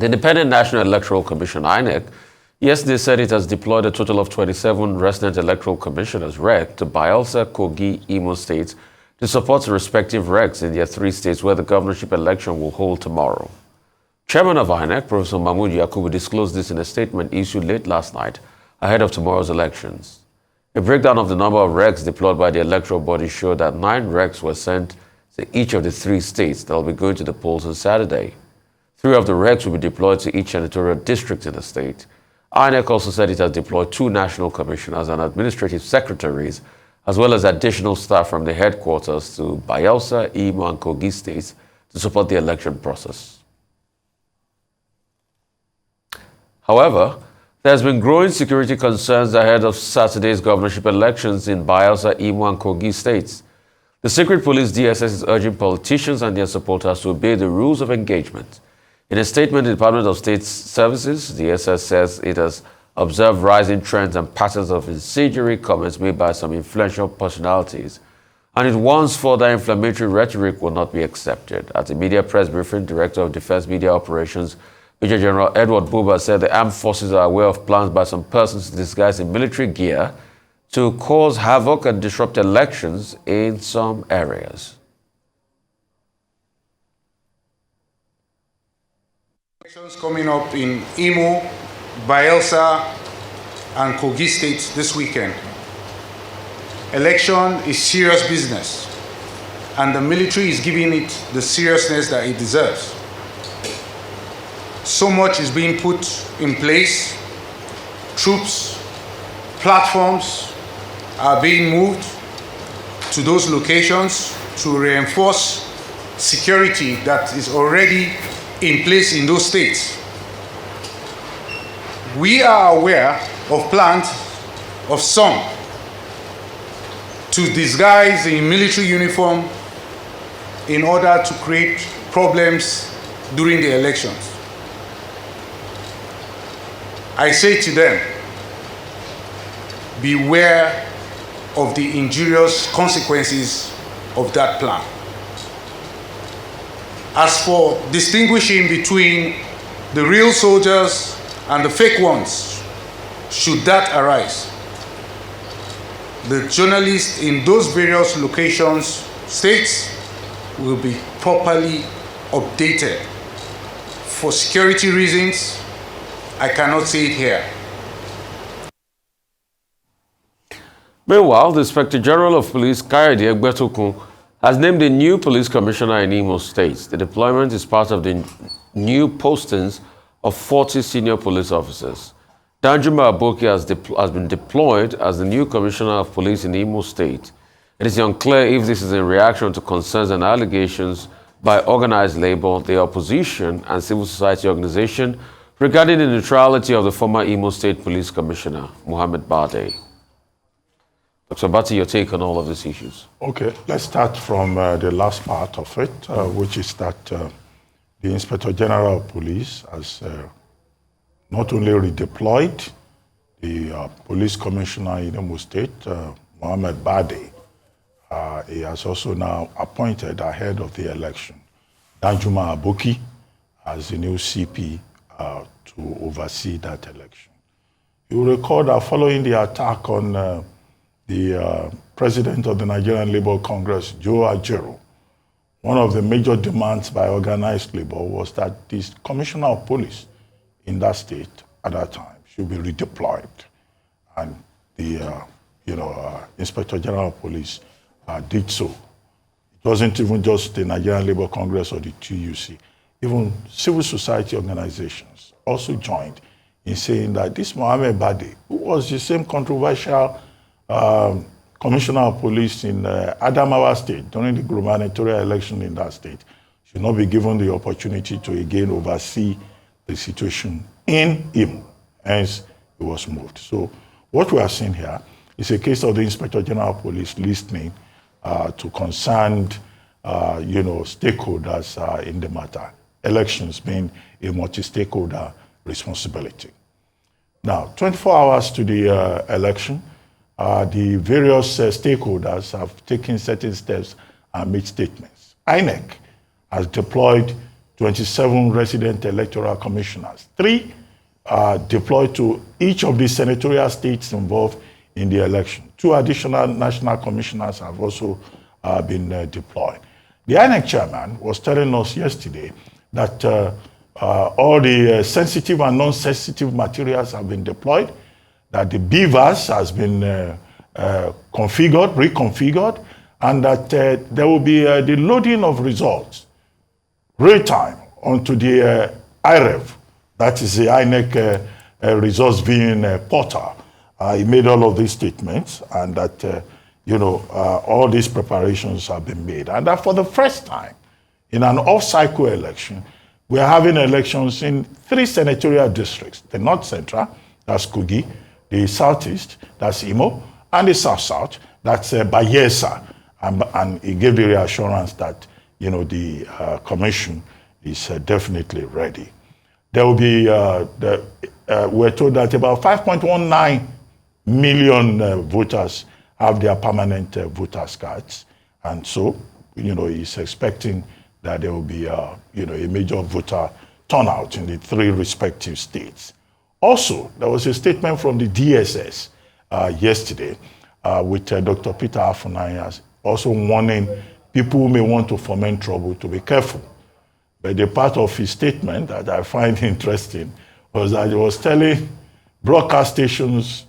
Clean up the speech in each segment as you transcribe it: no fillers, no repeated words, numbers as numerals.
The Independent National Electoral Commission, INEC, yesterday said it has deployed a total of 27 resident electoral commissioners, REC, to Bayelsa, Kogi, Imo states to support the respective RECs in their 3 states where the governorship election will hold tomorrow. Chairman of INEC, Professor Mahmood Yakubu, disclosed this in a statement issued late last night ahead of tomorrow's elections. A breakdown of the number of RECs deployed by the electoral body showed that 9 RECs were sent to each of the 3 states that will be going to the polls on Saturday. 3 of the RECs will be deployed to each senatorial district in the state. INEC also said it has deployed 2 national commissioners and administrative secretaries, as well as additional staff from the headquarters to Bayelsa, Imo, and Kogi states to support the election process. However, there has been growing security concerns ahead of Saturday's governorship elections in Bayelsa, Imo, and Kogi states. The secret police DSS is urging politicians and their supporters to obey the rules of engagement. In a statement, the Department of State Services, DSS, says it has observed rising trends and patterns of incendiary comments made by some influential personalities, and it warns further inflammatory rhetoric will not be accepted. At a media press briefing, Director of Defense Media Operations, Major General Edward Buba, said the armed forces are aware of plans by some persons disguised in military gear to cause havoc and disrupt elections in some areas. Elections coming up in Imo, Bayelsa, and Kogi states this weekend. Election is serious business, and the military is giving it the seriousness that it deserves. So much is being put in place. Troops, platforms are being moved to those locations to reinforce security that is already in place in those states. We are aware of plans of some to disguise in military uniform in order to create problems during the elections. I say to them, beware of the injurious consequences of that plan. As for distinguishing between the real soldiers and the fake ones, should that arise, the journalists in those various locations, states, will be properly updated. For security reasons, I cannot say it here. Meanwhile, the Inspector General of Police, Kayode Egbetokun, has named a new police commissioner in Imo State. The deployment is part of the new postings of 40 senior police officers. Danjuma Aboki has been deployed as the new commissioner of police in Imo State. It is unclear if this is in reaction to concerns and allegations by organized labor, the opposition, and civil society organization regarding the neutrality of the former Imo State Police Commissioner, Mohammed Bade. Dr. Bati, your take on all of these issues. Okay, let's start from the last part of it, which is that the Inspector General of Police has not only redeployed the Police Commissioner in Imo State, Mohammed Bade, he has also now appointed ahead of the election Danjuma Aboki as the new CP to oversee that election. You will recall that following the attack on the president of the Nigerian Labour Congress, Joe Ajaero, one of the major demands by organized labor was that this commissioner of police in that state at that time should be redeployed. And the Inspector General of Police did so. It wasn't even just the Nigerian Labour Congress or the TUC. Even civil society organizations also joined in saying that this Mohammed Bade, who was the same controversial commissioner of police in Adamawa State during the gubernatorial election in that state, should not be given the opportunity to again oversee the situation in Imo. Hence, he was moved. So what we are seeing here is a case of the Inspector General of Police listening to concerned stakeholders in the matter. Elections being a multi-stakeholder responsibility. Now, 24 hours to the election, the various stakeholders have taken certain steps and made statements. INEC has deployed 27 resident electoral commissioners. 3 are deployed to each of the senatorial states involved in the election. 2 additional national commissioners have also been deployed. The INEC chairman was telling us yesterday that all the sensitive and non-sensitive materials have been deployed, that the BVAS has been reconfigured, and that there will be the loading of results real time onto the IREV, that is the INEC results viewing portal. He made all of these statements, and that all these preparations have been made, and that for the first time in an off-cycle election, we are having elections in 3 senatorial districts: the North Central, that's Kogi; the Southeast, that's Imo; and the South-South, that's Bayelsa. And he gave the reassurance that the commission is definitely ready. There will be, we're told that about 5.19 million voters have their permanent voters cards. And so, he's expecting that there will be, a major voter turnout in the 3 respective states. Also, there was a statement from the DSS yesterday with Dr. Peter Afunanya also warning people who may want to foment trouble to be careful. But the part of his statement that I find interesting was that he was telling broadcast stations,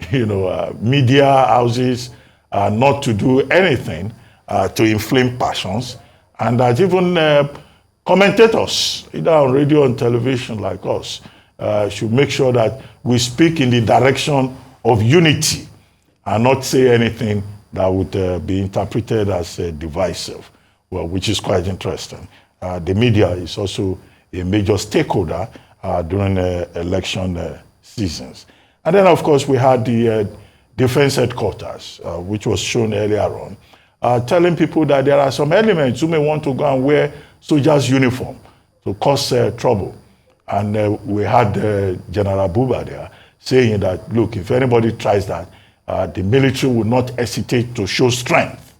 media houses, not to do anything to inflame passions, and that even commentators, either on radio and television like us, should make sure that we speak in the direction of unity and not say anything that would be interpreted as divisive, well, which is quite interesting. The media is also a major stakeholder during election seasons. And then, of course, we had the defense headquarters, which was shown earlier on, telling people that there are some elements who may want to go and wear soldiers' uniform to cause trouble. And we had General Buba there saying that, look, if anybody tries that, the military will not hesitate to show strength.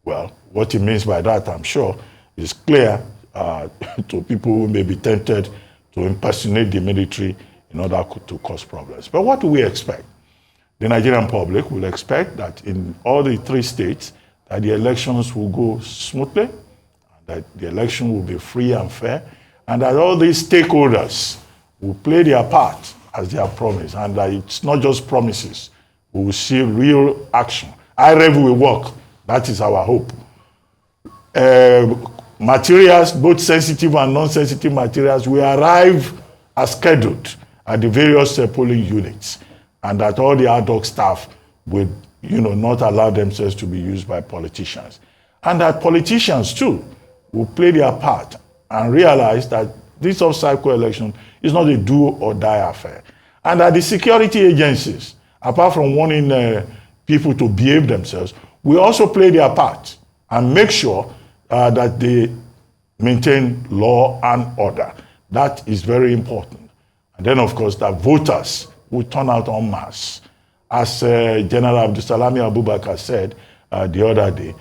Well, what he means by that, I'm sure, is clear to people who may be tempted to impersonate the military in order to cause problems. But what do we expect? The Nigerian public will expect that in all the 3 states, that the elections will go smoothly, that the election will be free and fair, and that all these stakeholders will play their part as they have promised, and that it's not just promises. We will see real action. IREV will work. That is our hope. Materials, both sensitive and non-sensitive materials, will arrive as scheduled at the various polling units, and that all the ad hoc staff will not allow themselves to be used by politicians. And that politicians, too, will play their part and realize that this off-cycle election is not a do-or-die affair. And that the security agencies, apart from warning people to behave themselves, will also play their part and make sure that they maintain law and order. That is very important. And then, of course, that voters will turn out en masse. As General Abdulsalami Abubakar said the other day,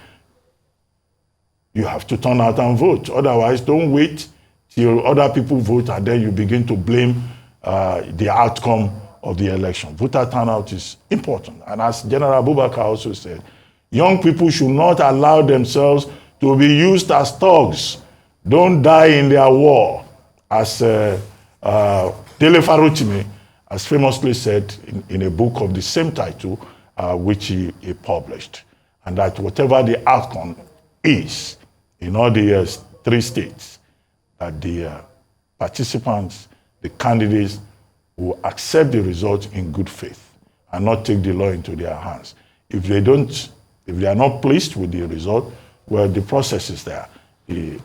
you have to turn out and vote. Otherwise, don't wait till other people vote and then you begin to blame the outcome of the election. Voter turnout is important. And as General Abubakar also said, young people should not allow themselves to be used as thugs. Don't die in their war. As Dele Farutimi has famously said in a book of the same title, which he published. And that whatever the outcome is in all the 3 states, that the participants, the candidates, will accept the result in good faith and not take the law into their hands. If they are not pleased with the result, well, the process is there. The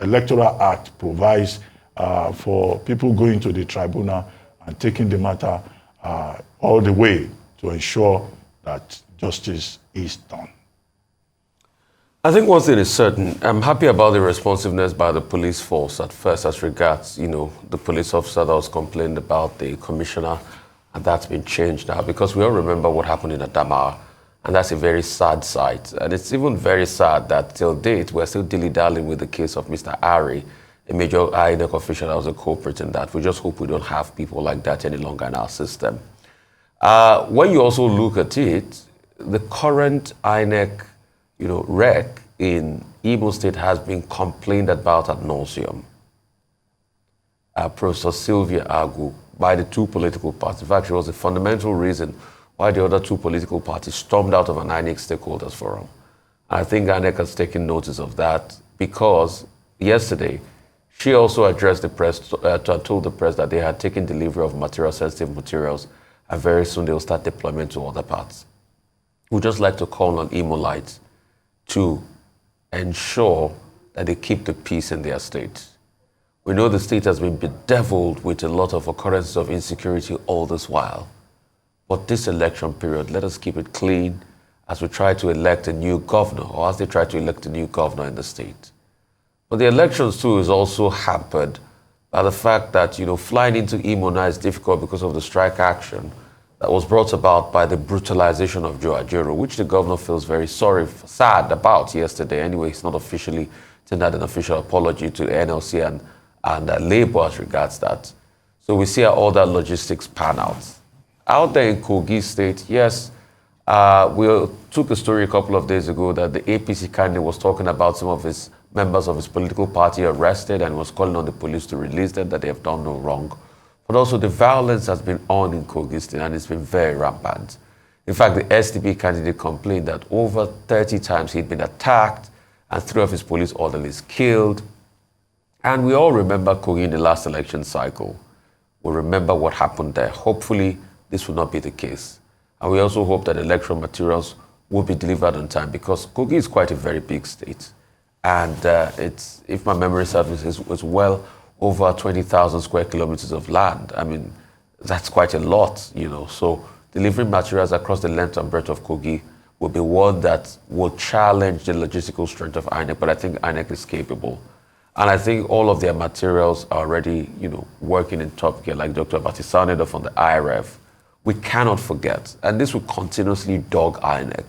Electoral Act provides for people going to the tribunal and taking the matter all the way to ensure that justice is done. I think one thing is certain. I'm happy about the responsiveness by the police force at first as regards, the police officer that was complaining about the commissioner, and that's been changed now because we all remember what happened in Adamawa, and that's a very sad sight. And it's even very sad that till date, we're still dilly-dallying with the case of Mr. Ari, a major INEC official that was a culprit in that. We just hope we don't have people like that any longer in our system. When you also look at it, the current INEC, rec in Imo State has been complained about ad nauseum. Professor Sylvia Agu, by the two political parties. In fact, she was the fundamental reason why the other two political parties stormed out of an INEC stakeholders forum. And I think INEC has taken notice of that because yesterday, she also addressed the press, told the press that they had taken delivery of sensitive materials, and very soon they will start deployment to other parts. We'd just like to call on Imolites to ensure that they keep the peace in their state. We know the state has been bedeviled with a lot of occurrences of insecurity all this while. But this election period, let us keep it clean as we try to elect a new governor, or as they try to elect a new governor in the state. But the elections too is also hampered by the fact that, flying into Imo now is difficult because of the strike action that was brought about by the brutalization of Joe Ajero, which the governor feels very sad about yesterday. Anyway, he's not officially tendered an official apology to the NLC and Labour as regards that. So we see how all that logistics pan out. Out there in Kogi State, yes, we took a story a couple of days ago that the APC candidate was talking about some of his members of his political party arrested and was calling on the police to release them, that they have done no wrong. But also the violence has been on in Kogi State and it's been very rampant. In fact, the SDP candidate complained that over 30 times he'd been attacked and 3 of his police orderlies killed. And we all remember Kogi in the last election cycle. We remember what happened there. Hopefully, this will not be the case. And we also hope that electoral materials will be delivered on time because Kogi is quite a very big state. And it's, if my memory serves, it's well over 20,000 square kilometers of land. I mean, that's quite a lot, So delivering materials across the length and breadth of Kogi will be one that will challenge the logistical strength of INEC, but I think INEC is capable. And I think all of their materials are already, working in top gear, like Dr. Batisaneda from the IRF. We cannot forget, and this will continuously dog INEC,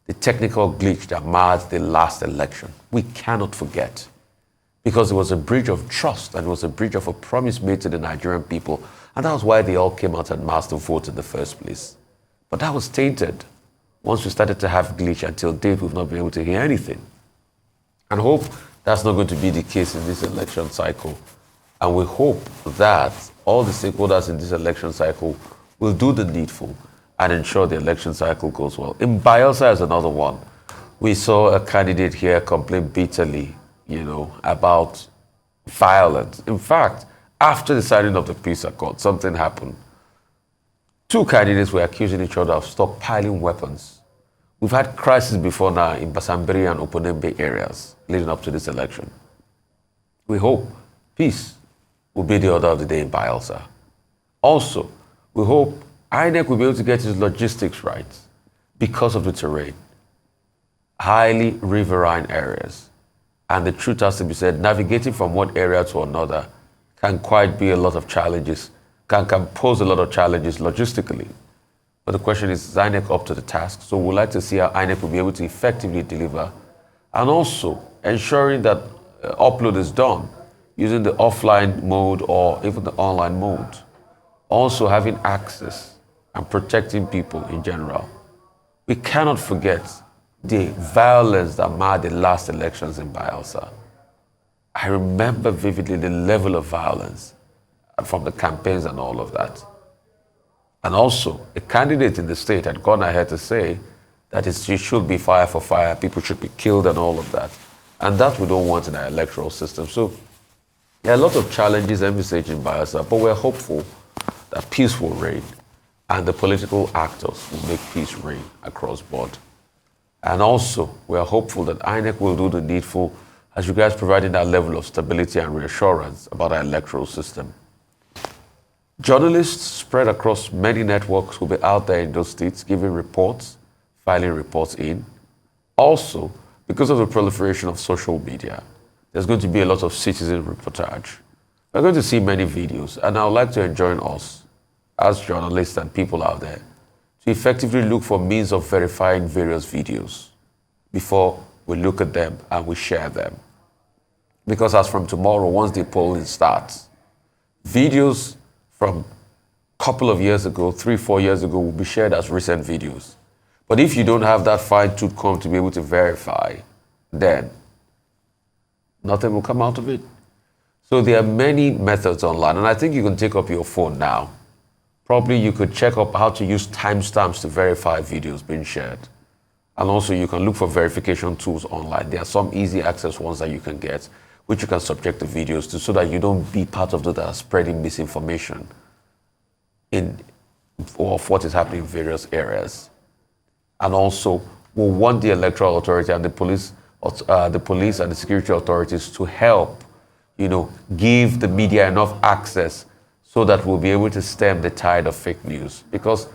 the technical glitch that marred the last election. We cannot forget, because it was a breach of trust and it was a breach of a promise made to the Nigerian people, and that was why they all came out and massed to vote in the first place. But that was tainted once we started to have glitch. Until date, we've not been able to hear anything. And hope that's not going to be the case in this election cycle. And we hope that all the stakeholders in this election cycle will do the needful and ensure the election cycle goes well. In Bayelsa is another one. We saw a candidate here complain bitterly, about violence. In fact, after the signing of the peace accord, something happened. 2 candidates were accusing each other of stockpiling weapons. We've had crises before now in Basambiri and Oponembe areas leading up to this election. We hope peace will be the order of the day in Bayelsa. Also, we hope INEC will be able to get its logistics right because of the terrain. Highly riverine areas. And the truth has to be said, navigating from one area to another can quite be a lot of challenges, can pose a lot of challenges logistically. But the question is INEC up to the task? So we'd like to see how INEC will be able to effectively deliver, and also ensuring that upload is done using the offline mode or even the online mode. Also having access and protecting people in general. We cannot forget the violence that marred the last elections in Bayelsa. I remember vividly the level of violence from the campaigns and all of that. And also, a candidate in the state had gone ahead to say that it should be fire for fire, people should be killed and all of that. And that we don't want in our electoral system. So there are a lot of challenges envisaged in Bayelsa, but we're hopeful that peace will reign and the political actors will make peace reign across board. And also, we are hopeful that INEC will do the needful as regards providing that level of stability and reassurance about our electoral system. Journalists spread across many networks will be out there in those states giving reports, filing reports in. Also, because of the proliferation of social media, there's going to be a lot of citizen reportage. We're going to see many videos, and I would like to enjoin us as journalists and people out there to effectively look for means of verifying various videos before we look at them and we share them. Because as from tomorrow, once the polling starts, videos from a couple of years ago, 3-4 years ago, will be shared as recent videos. But if you don't have that fine-tooth comb to be able to verify, then nothing will come out of it. So there are many methods online, and I think you can take up your phone now. Probably you could check up how to use timestamps to verify videos being shared. And also you can look for verification tools online. There are some easy access ones that you can get, which you can subject the videos to so that you don't be part of those that are spreading misinformation of what is happening in various areas. And also, we want the electoral authority and the police and the security authorities to help, give the media enough access so that we'll be able to stem the tide of fake news. Because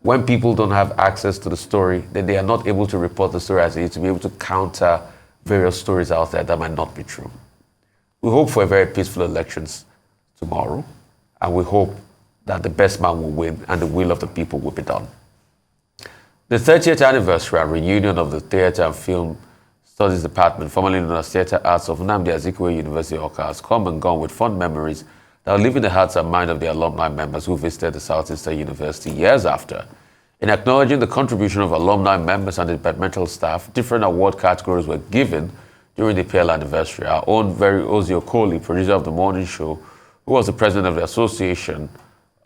when people don't have access to the story, then they are not able to report the story as it is to be able to counter various stories out there that might not be true. We hope for a very peaceful elections tomorrow, and we hope that the best man will win and the will of the people will be done. The 30th anniversary and reunion of the Theatre and Film Studies Department, formerly known as Theatre Arts of Nnamdi Azikiwe University, Awka, has come and gone with fond memories that will live in the hearts and minds of the alumni members who visited the Southeastern University years after. In acknowledging the contribution of alumni members and the departmental staff, different award categories were given during the PL anniversary. Our own very Ozzy Okoli, producer of the morning show, who was the president of the association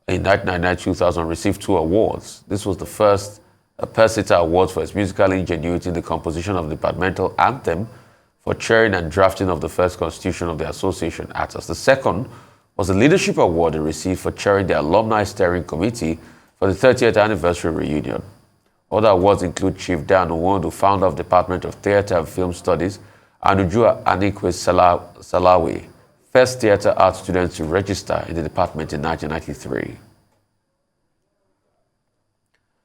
in 1999-2000, received 2 awards. This was the first Persita Award for his musical ingenuity in the composition of the departmental anthem for chairing and drafting of the first constitution of the association actors. The second was the Leadership Award he received for chairing the Alumni Steering Committee for the 30th anniversary reunion. Other awards include Chief Dan Nwondo, founder of the Department of Theatre and Film Studies, and Ujua Anikwe Salawi, first theatre art student to register in the department in 1993.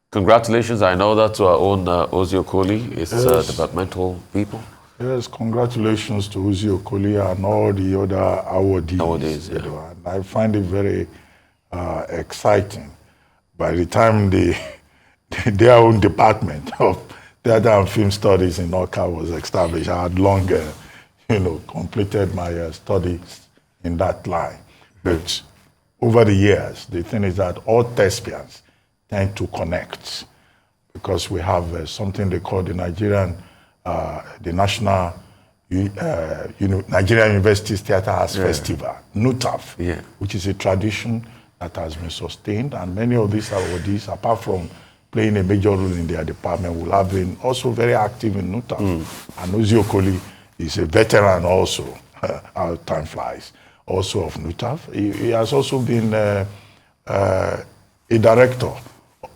Congratulations, I know that, to our own Ozzy Okoli, its departmental people. Yes, congratulations to Ozzy Okoli and all the other awardees. Yeah. And I find it very exciting. By the time their own department of Theatre and Film Studies in Awka was established, I had long, completed my studies in that line. But over the years, the thing is that all thespians tend to connect because we have something they call the Nigerian, the National Nigerian Universities Theatre Arts Festival, NUTAF, which is a tradition that has been sustained, and many of these awardees, apart from playing a major role in their department, will have been also very active in NUTAF. And Ozzy Okoli is a veteran also, how time flies, also of NUTAF. He has also been a director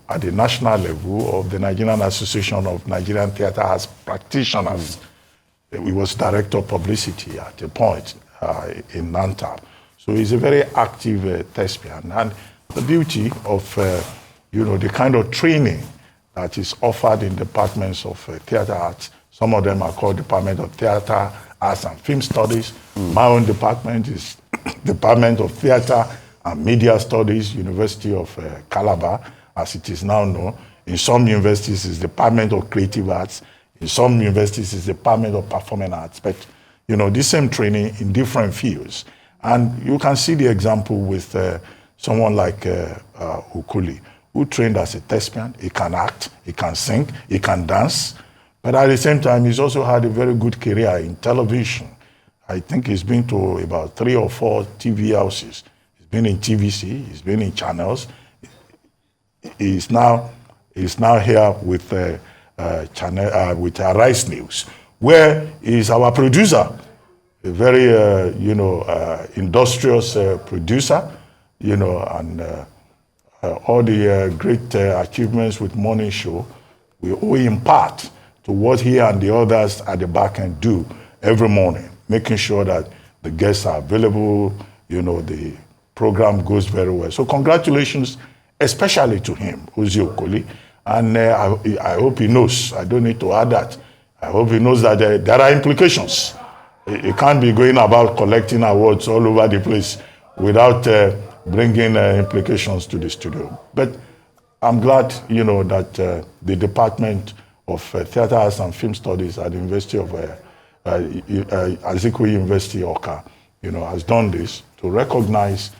at the national level of the Nigerian Association of Nigerian Theatre Arts Practitioners. He was director of publicity at a point in Nantab. So he's a very active thespian. And the beauty of, the kind of training that is offered in departments of theatre arts, some of them are called Department of Theatre Arts and Film Studies. My own department is Department of Theatre and Media Studies, University of Calabar, as it is now known. In some universities, it's Department of Creative Arts. In some universities, it's Department of Performing Arts. But, the same training in different fields. And you can see the example with someone like Okoli, who trained as a thespian. He can act, he can sing, he can dance. But at the same time, he's also had a very good career in television. I think he's been to about 3 or 4 TV houses. He's been in TVC, he's been in channels. He's now here with with Rice News, where he's our producer, a very industrious producer, and all the great achievements with Morning Show, we owe in part to what he and the others at the back end do every morning, making sure that the guests are available, the program goes very well. So congratulations, especially to him, Ozzy Okoli. And I hope he knows, I don't need to add that, I hope he knows that there are implications. You can't be going about collecting awards all over the place without bringing implications to the studio. But I'm glad, that the Department of Theatre Arts and Film Studies at the University of Azikiwe University, Oka, has done this to recognize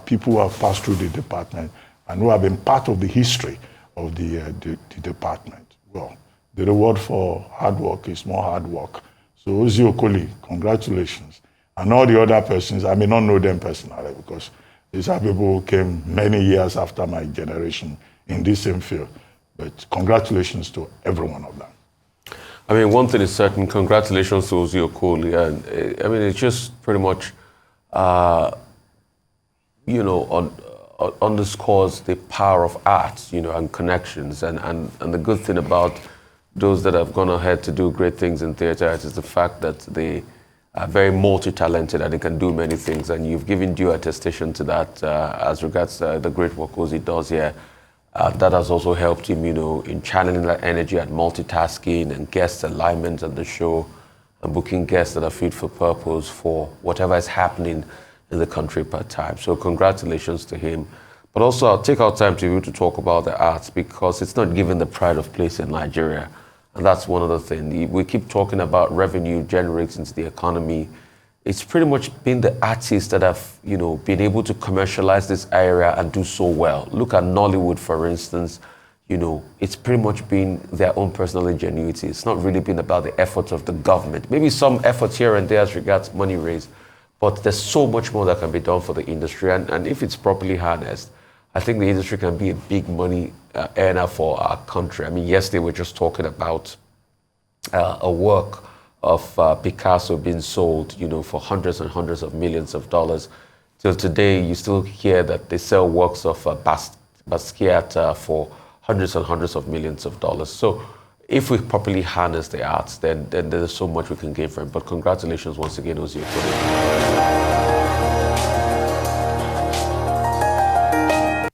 people who have passed through the department and who have been part of the history of the department. Well, the reward for hard work is more hard work. So Ozi Okoli, congratulations. And all the other persons, I may not know them personally because these are people who came many years after my generation in this same field. But congratulations to every one of them. I mean, one thing is certain, congratulations to Ozi Okoli. And I mean, it's just pretty much, underscores the power of art, and connections. And the good thing about those that have gone ahead to do great things in theater is the fact that they are very multi-talented and they can do many things. And you've given due attestation to that as regards the great work Ozi does here. That has also helped him, in channeling that energy and multitasking and guest alignment on the show and booking guests that are fit for purpose for whatever is happening in the country per time. So congratulations to him. But also I'll take our time to be able to talk about the arts because it's not given the pride of place in Nigeria. And that's one other thing. We keep talking about revenue generates into the economy. It's pretty much been the artists that have, been able to commercialize this area and do so well. Look at Nollywood, for instance. It's pretty much been their own personal ingenuity. It's not really been about the efforts of the government. Maybe some efforts here and there as regards money raised, but there's so much more that can be done for the industry. And if it's properly harnessed, I think the industry can be a big money earner for our country. I mean, yesterday we were just talking about a work of Picasso being sold, for hundreds and hundreds of millions of dollars. Till today, you still hear that they sell works of Basquiat for hundreds and hundreds of millions of dollars. So if we properly harness the arts, then there's so much we can gain from it. But congratulations once again, Ozi Okoli.